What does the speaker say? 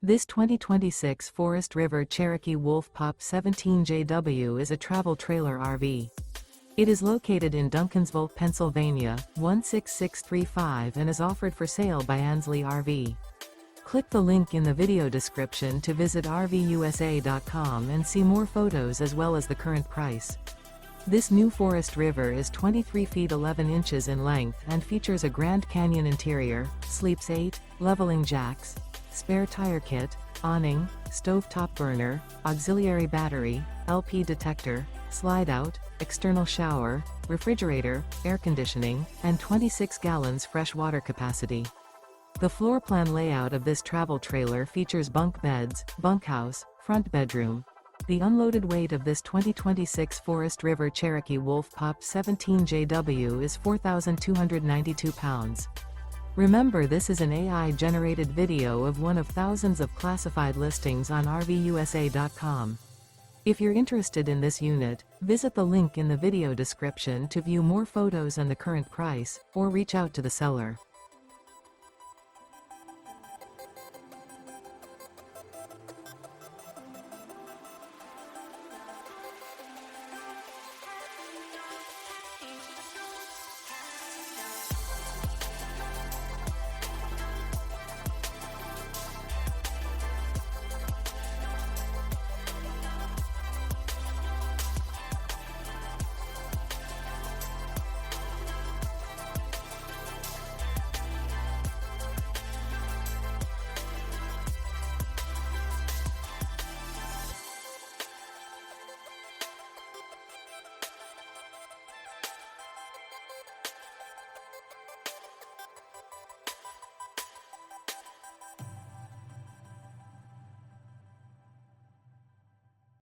This 2026 Forest River Cherokee Wolf Pup 17JW is a travel trailer RV. It is located in Duncansville, Pennsylvania, 16635 and is offered for sale by Ansley RV. Click the link in the video description to visit RVUSA.com and see more photos as well as the current price. This new Forest River is 23 feet 11 inches in length and features a Grand Canyon interior, sleeps 8, leveling jacks, spare tire kit, awning, stovetop burner, auxiliary battery, LP detector, slide-out, external shower, refrigerator, air conditioning, and 26 gallons fresh water capacity. The floor plan layout of this travel trailer features bunk beds, bunkhouse, front bedroom. The unloaded weight of this 2026 Forest River Cherokee Wolf Pup 17JW is 4,292 pounds. Remember, this is an AI-generated video of one of thousands of classified listings on RVUSA.com. If you're interested in this unit, visit the link in the video description to view more photos and the current price, or reach out to the seller.